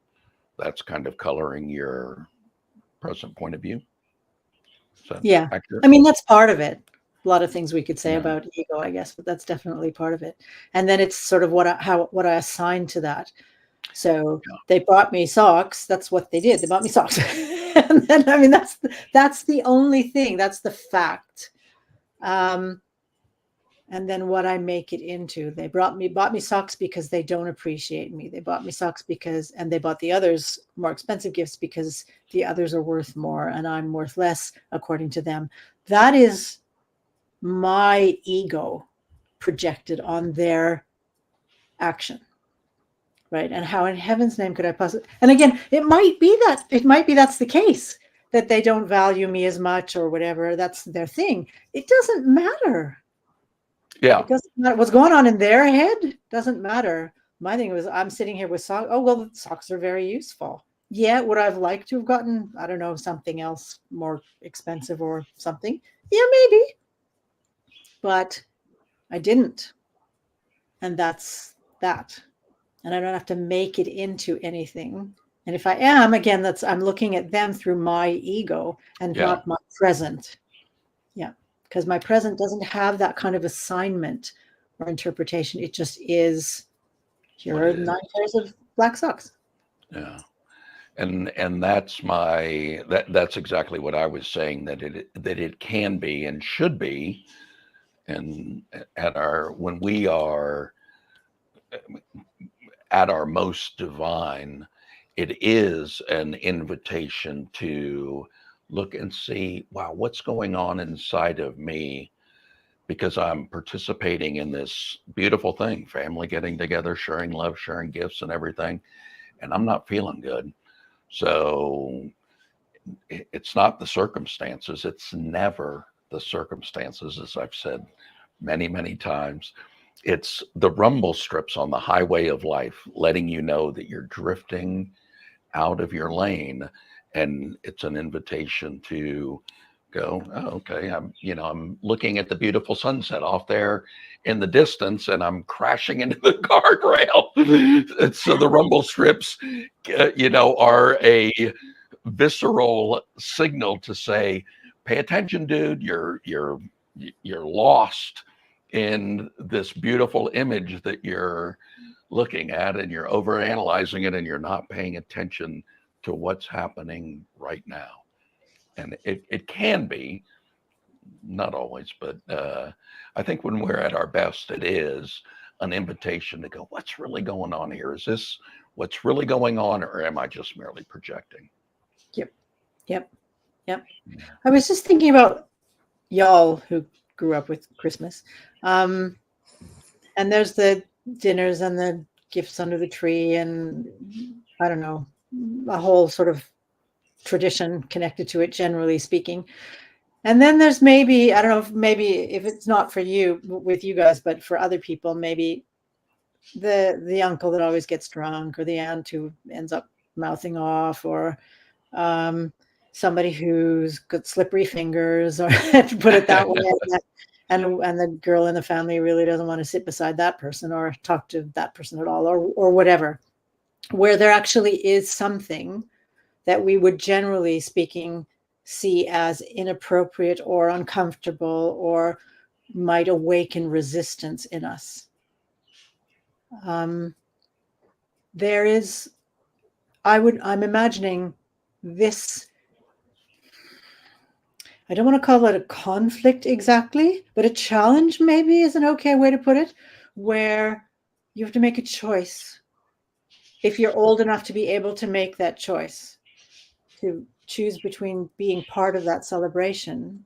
that's kind of coloring your present point of view. Is that Yeah. accurate? I mean, that's part of it. A lot of things we could say Yeah. about ego, I guess, but that's definitely part of it. And then it's sort of what I assign to that. So they bought me socks. That's what they did. They bought me socks. And then, I mean, that's the only thing. That's the fact. And then what I make it into. They bought me socks because they don't appreciate me. They bought me socks and they bought the others more expensive gifts because the others are worth more and I'm worth less, according to them. That is my ego projected on their action. Right. And how in heaven's name could I possibly, and again, it might be that's the case, that they don't value me as much or whatever. That's their thing. It doesn't matter. Yeah. It doesn't matter. What's going on in their head doesn't matter. My thing was, I'm sitting here with socks. Oh, well, socks are very useful. Yeah. Would I've liked to have gotten, I don't know, something else more expensive or something? Yeah, maybe. But I didn't. And that's that. And I don't have to make it into anything. And if I am, again, I'm looking at them through my ego and not my present. Yeah. Because my present doesn't have that kind of assignment or interpretation. It just is, here are 9 pairs of black socks. Yeah. And that's exactly what I was saying, that it can be and should be. And when we are at our most divine, it is an invitation to look and see, wow, what's going on inside of me, because I'm participating in this beautiful thing, family getting together, sharing love, sharing gifts and everything, and I'm not feeling good. So it's not the circumstances. It's never the circumstances, as I've said many, many times. It's the rumble strips on the highway of life, letting you know that you're drifting out of your lane. And it's an invitation to go, oh, okay, I'm looking at the beautiful sunset off there in the distance, and I'm crashing into the guardrail. And so the rumble strips, are a visceral signal to say, pay attention, dude, you're lost in this beautiful image that you're looking at, and you're overanalyzing it, and you're not paying attention to what's happening right now. And it can be, not always, but I think when we're at our best, it is an invitation to go, what's really going on here? Is this what's really going on, or am I just merely projecting? Yep. I was just thinking about y'all who grew up with Christmas. And there's the dinners and the gifts under the tree, and I don't know, a whole sort of tradition connected to it, generally speaking. And then there's maybe, I don't know, maybe if it's not for you with you guys, but for other people, maybe the uncle that always gets drunk, or the aunt who ends up mouthing off, or somebody who's got slippery fingers, or to put it that way. And the girl in the family really doesn't want to sit beside that person or talk to that person at all, or whatever, where there actually is something that we would, generally speaking, see as inappropriate or uncomfortable, or might awaken resistance in us. There is, I'm imagining this, I don't want to call it a conflict exactly, but a challenge maybe is an okay way to put it, where you have to make a choice. If you're old enough to be able to make that choice, to choose between being part of that celebration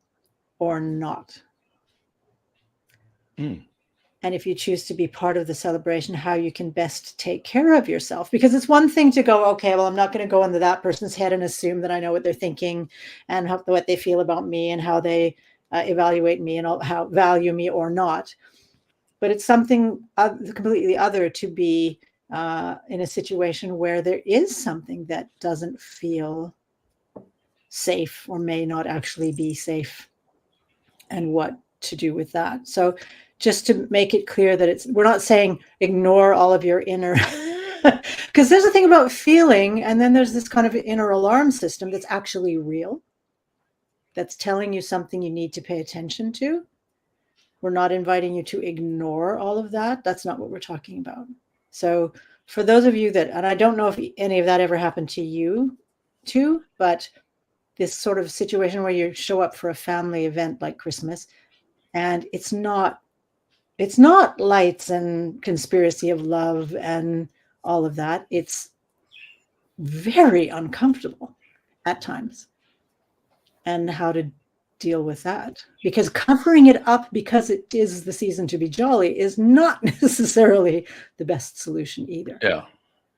or not. And if you choose to be part of the celebration, how you can best take care of yourself. Because it's one thing to go, okay, well, I'm not going to go into that person's head and assume that I know what they're thinking and what they feel about me and how they evaluate me and how value me or not. But it's something completely other to be in a situation where there is something that doesn't feel safe, or may not actually be safe, and what to do with that. So just to make it clear that we're not saying ignore all of your inner, because there's a thing about feeling, and then there's this kind of inner alarm system that's actually real, that's telling you something you need to pay attention to. We're not inviting you to ignore all of that. That's not what we're talking about. So for those of you that, and I don't know if any of that ever happened to you too, but this sort of situation where you show up for a family event like Christmas, and it's not lights and conspiracy of love and all of that. It's very uncomfortable at times, and how to deal with that, because covering it up because it is the season to be jolly is not necessarily the best solution either. Yeah.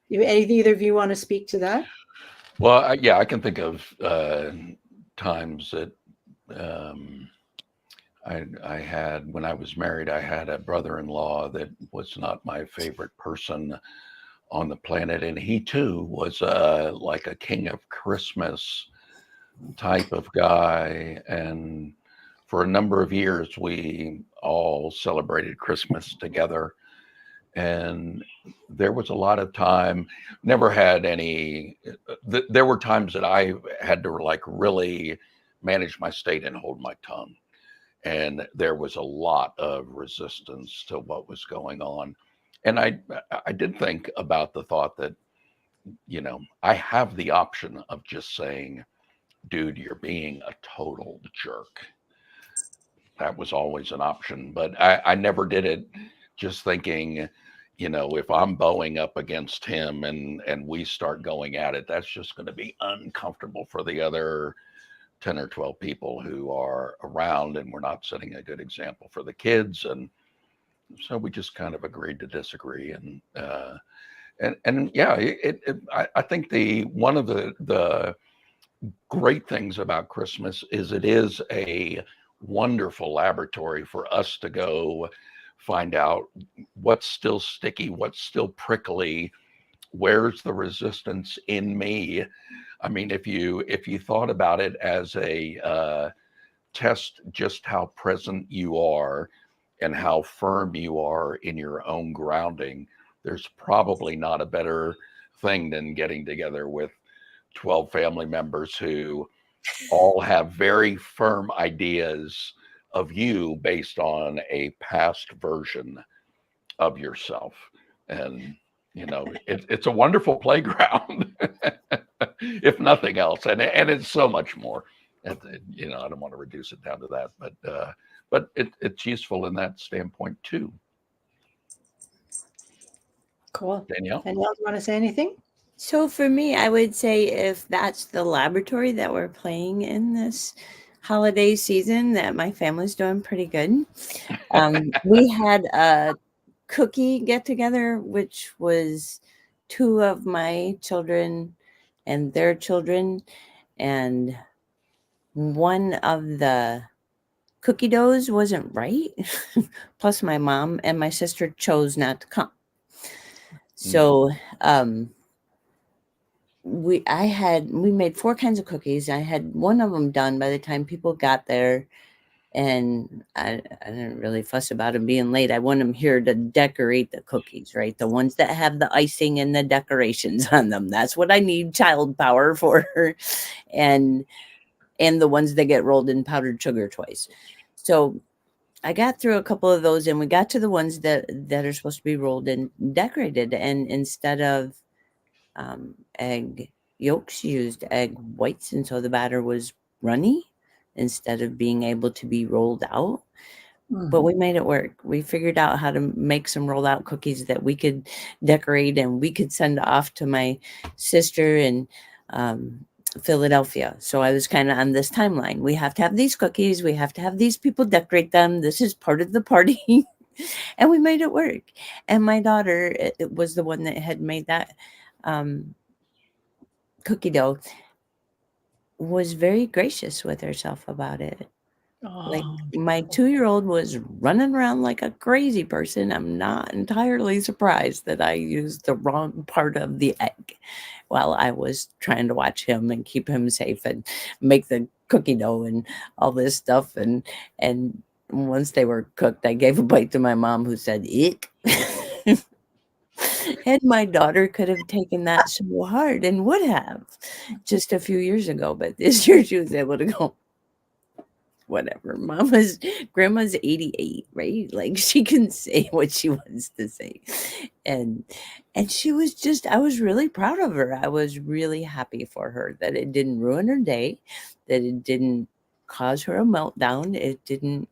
Either of you want to speak to that? Well, I can think of times that I had, when I was married, I had a brother-in-law that was not my favorite person on the planet, and he too was like a king of Christmas type of guy. And for a number of years, we all celebrated Christmas together. And there was a lot of time, never had any, there were times that I had to like really manage my state and hold my tongue. And there was a lot of resistance to what was going on. And I did think about the thought that, you know, I have the option of just saying, dude, you're being a total jerk. That was always an option, but I never did it just thinking, you know, if I'm bowing up against him and we start going at it, that's just going to be uncomfortable for the other 10 or 12 people who are around, and we're not setting a good example for the kids. And so we just kind of agreed to disagree. And yeah, I think one of the great things about Christmas is it is a wonderful laboratory for us to go find out what's still sticky, what's still prickly, where's the resistance in me. I mean, if you thought about it as a test just how present you are and how firm you are in your own grounding, there's probably not a better thing than getting together with 12 family members who all have very firm ideas of you based on a past version of yourself. And, you know, it's a wonderful playground, if nothing else. And it's so much more. You know, I don't want to reduce it down to that, but it's useful in that standpoint too. Cool. Danielle, do you want to say anything? So for me, I would say if that's the laboratory that we're playing in this holiday season, that my family's doing pretty good. We had a cookie get together, which was 2 of my children and their children, and one of the cookie doughs wasn't right. Plus, my mom and my sister chose not to come. So, we made 4 kinds of cookies. I had one of them done by the time people got there, and I didn't really fuss about them being late. I want them here to decorate the cookies, right? The ones that have the icing and the decorations on them. That's what I need child power for. and the ones that get rolled in powdered sugar twice. So I got through a couple of those, and we got to the ones that are supposed to be rolled and decorated. And instead of egg yolks, used egg whites, and so the batter was runny instead of being able to be rolled out. But we made it work. We figured out how to make some rolled out cookies that we could decorate, and we could send off to my sister in Philadelphia. So I was kind of on this timeline. We have to have these cookies. We have to have these people decorate them. This is part of the party. And we made it work. And my daughter, it was the one that had made that cookie dough, was very gracious with herself about it. Like, my 2-year-old was running around like a crazy person. I'm not entirely surprised that I used the wrong part of the egg while I was trying to watch him and keep him safe and make the cookie dough and all this stuff. And once they were cooked, I gave a bite to my mom, who said, "Ick." And my daughter could have taken that so hard, and would have, just a few years ago. But this year she was able to go, whatever. Grandma's 88, right? Like, she can say what she wants to say. And she was just, I was really proud of her. I was really happy for her that it didn't ruin her day, that it didn't cause her a meltdown. It didn't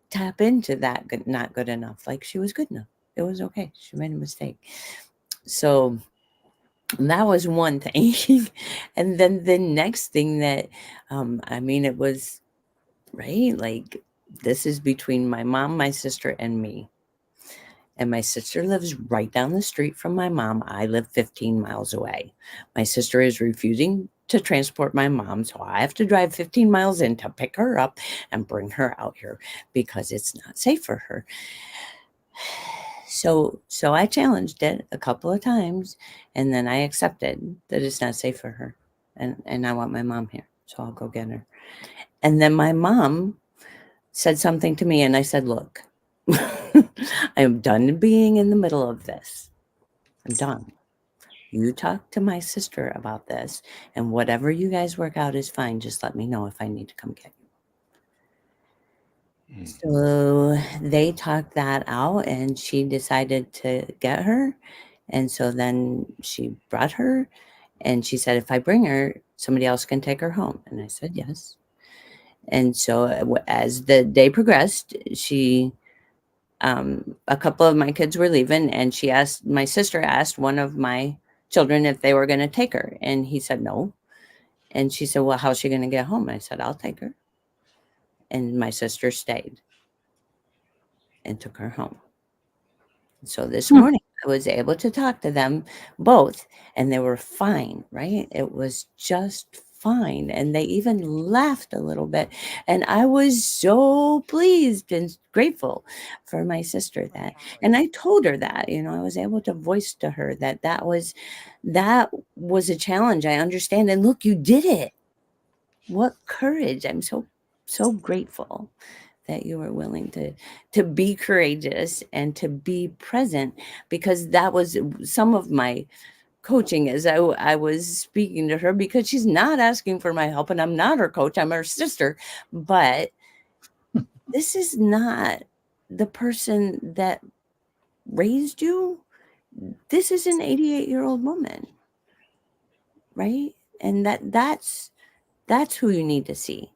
tap into that not good enough. Like, she was good enough. It was okay. She made a mistake. So that was one thing. And then the next thing that, it was, right? Like, this is between my mom, my sister, and me. And my sister lives right down the street from my mom. I live 15 miles away. My sister is refusing to transport my mom, so I have to drive 15 miles in to pick her up and bring her out here because it's not safe for her. So I challenged it a couple of times, and then I accepted that it's not safe for her. And I want my mom here, so I'll go get her. And then my mom said something to me, and I said, "Look, I am done being in the middle of this. I'm done. You talk to my sister about this, and whatever you guys work out is fine. Just let me know if I need to come get you." So they talked that out, and she decided to get her. And so then she brought her, and she said, "If I bring her, somebody else can take her home." And I said, "Yes." And so as the day progressed, she, a couple of my kids were leaving, and my sister asked one of my children if they were going to take her. And he said no. And she said, "Well, how's she going to get home?" I said, "I'll take her." And my sister stayed and took her home. So this morning I was able to talk to them both, and they were fine, right? It was just fine. And they even laughed a little bit. And I was so pleased and grateful for my sister that. And I told her that, I was able to voice to her that was a challenge. I understand. And look, you did it. What courage. I'm so grateful that you were willing to be courageous and to be present, because that was some of my coaching, as I was speaking to her, because she's not asking for my help, and I'm not her coach, I'm her sister. But this is not the person that raised you. This is an 88-year-old woman, right? And that's who you need to see.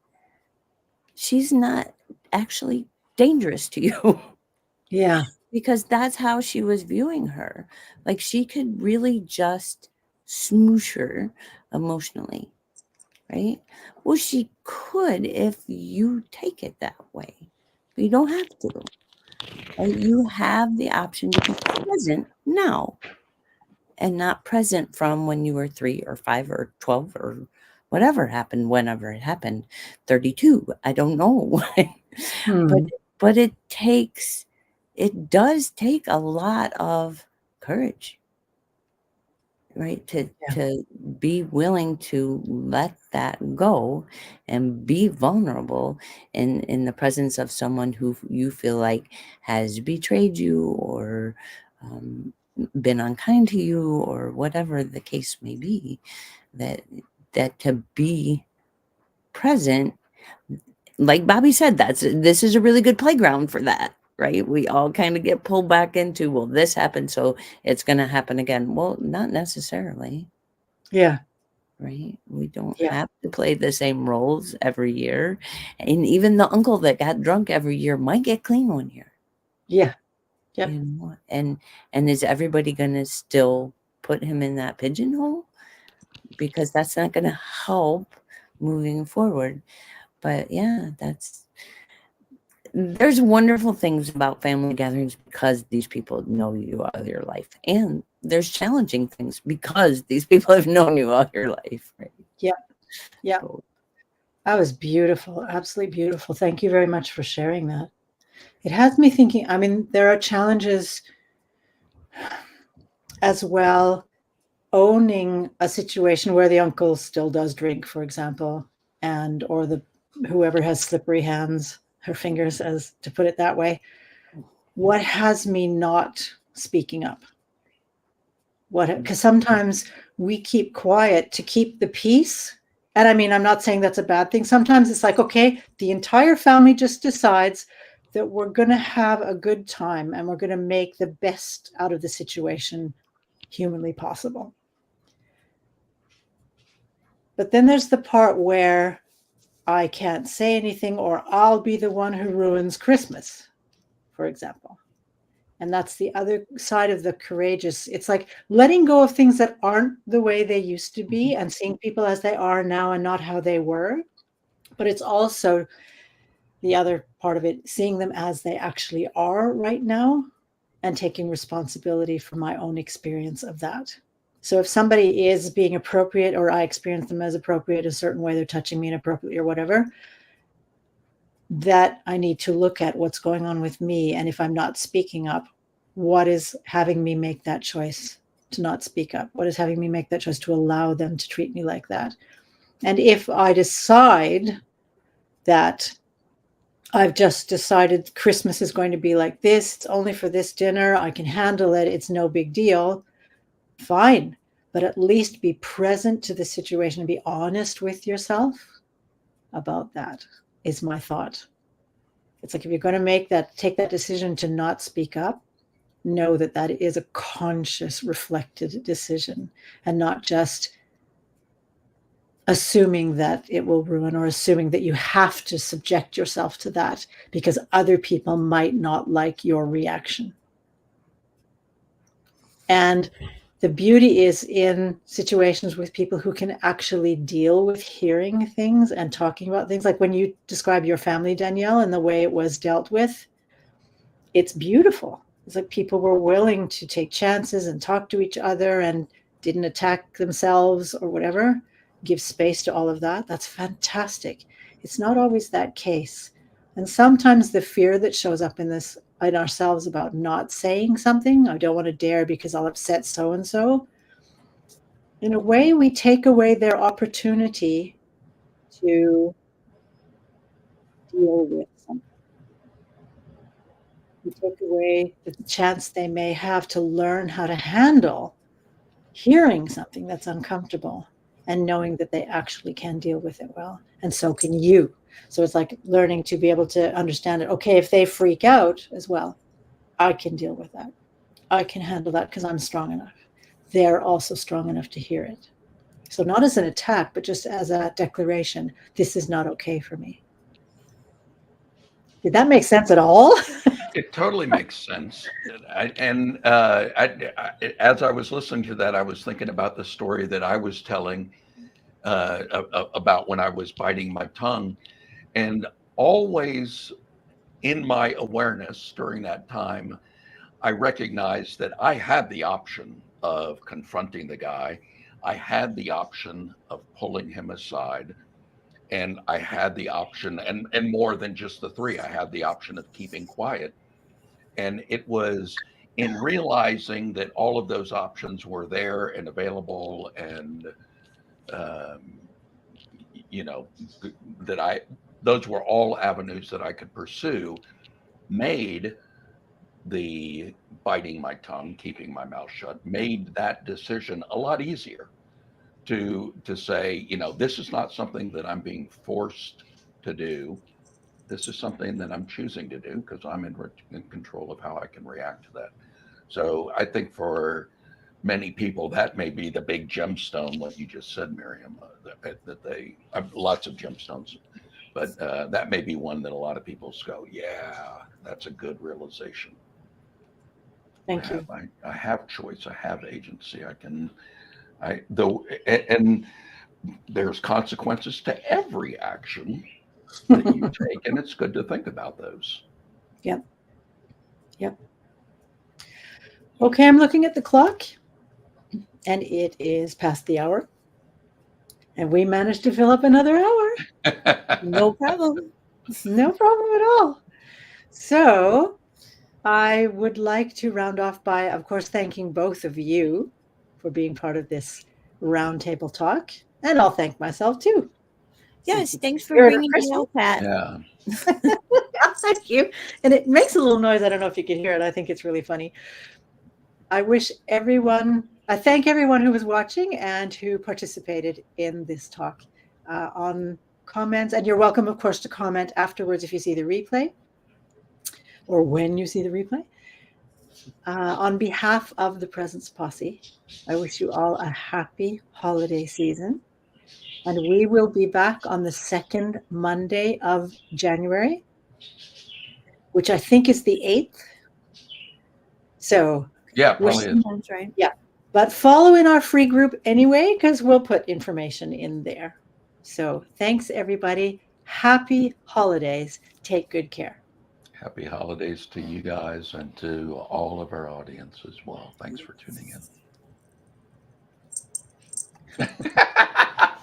She's not actually dangerous to you. Yeah. Because that's how she was viewing her. Like, she could really just smoosh her emotionally, right? Well, she could if you take it that way, but you don't have to. Right? You have the option to be present now and not present from when you were 3 or 5 or 12 or whatever happened, whenever it happened, 32. I don't know. Hmm. But it does take a lot of courage, right? To be willing to let that go and be vulnerable in the presence of someone who you feel like has betrayed you or been unkind to you or whatever the case may be, that to be present, like Bobby said, this is a really good playground for that, right? We all kind of get pulled back into, well, this happened, so it's going to happen again. Well, not necessarily. Yeah. Right? We don't have to play the same roles every year. And even the uncle that got drunk every year might get clean one year. Yeah. Yep. You know? And is everybody going to still put him in that pigeonhole? Because that's not going to help moving forward. But yeah, there's wonderful things about family gatherings because these people know you all your life. And there's challenging things because these people have known you all your life. Right? Yeah. Yeah. So, That was beautiful. Absolutely beautiful. Thank you very much for sharing that. It has me thinking, I mean, there are challenges as well, owning a situation where the uncle still does drink, for example, and or the whoever has slippery hands, her fingers, as to put it that way. What has me not speaking up? Because sometimes we keep quiet to keep the peace. And I mean, I'm not saying that's a bad thing. Sometimes it's like, okay, the entire family just decides that we're going to have a good time and we're going to make the best out of the situation humanly possible. But then there's the part where I can't say anything or I'll be the one who ruins Christmas, for example. And that's the other side of the courageous. It's like letting go of things that aren't the way they used to be and seeing people as they are now and not how they were. But it's also the other part of it, seeing them as they actually are right now and taking responsibility for my own experience of that. So if somebody is being appropriate or I experience them as appropriate a certain way, they're touching me inappropriately or whatever, that I need to look at what's going on with me. And if I'm not speaking up, what is having me make that choice to not speak up? What is having me make that choice to allow them to treat me like that? And if I decide that I've just decided Christmas is going to be like this, it's only for this dinner, I can handle it, it's no big deal, fine. But at least be present to the situation and be honest with yourself about that, is my thought. It's like if you're going to take that decision to not speak up, know that that is a conscious, reflected decision and not just assuming that it will ruin or assuming that you have to subject yourself to that because other people might not like your reaction. And the beauty is in situations with people who can actually deal with hearing things and talking about things. Like when you describe your family, Danielle, and the way it was dealt with, it's beautiful. It's like people were willing to take chances and talk to each other and didn't attack themselves or whatever, give space to all of that. That's fantastic. It's not always that case. And sometimes the fear that shows up in ourselves about not saying something, I don't want to dare because I'll upset so-and-so. In a way, we take away their opportunity to deal with something. We take away the chance they may have to learn how to handle hearing something that's uncomfortable and knowing that they actually can deal with it well. And so can you. So it's like learning to be able to understand it. Okay, if they freak out as well, I can deal with that. I can handle that because I'm strong enough. They're also strong enough to hear it. So not as an attack, but just as a declaration, this is not okay for me. Did that make sense at all? It totally makes sense. As I was listening to that, I was thinking about the story that I was telling about when I was biting my tongue. And always in my awareness during that time, I recognized that I had the option of confronting the guy. I had the option of pulling him aside. And I had the option, and more than just the three, I had the option of keeping quiet. And it was in realizing that all of those options were there and available, and um, you know, that those were all avenues that I could pursue, made the biting my tongue, keeping my mouth shut, made that decision a lot easier to say, this is not something that I'm being forced to do. This is something that I'm choosing to do because I'm in control of how I can react to that. So I think for many people, that may be the big gemstone, what you just said, Miriam, that they have lots of gemstones, but that may be one that a lot of people go, yeah, that's a good realization. Thank you. I have choice. I have agency. And there's consequences to every action that you take, and it's good to think about those. Yep. Okay, I'm looking at the clock, and it is past the hour, and we managed to fill up another hour. No problem. No problem at all. So I would like to round off by, of course, thanking both of you for being part of this roundtable talk, and I'll thank myself too. Yes, thanks for bringing me up, Pat. Yeah. Thank you. And it makes a little noise. I don't know if you can hear it. I think it's really funny. I thank everyone who was watching and who participated in this talk on comments. And you're welcome, of course, to comment afterwards if you see the replay or when you see the replay. On behalf of the Presence Posse, I wish you all a happy holiday season. And we will be back on the second Monday of January, which I think is the 8th. So yeah, probably is. That's right. Yeah, but follow in our free group anyway, because we'll put information in there. So thanks, everybody. Happy holidays. Take good care. Happy holidays to you guys and to all of our audience as well. Thanks for tuning in.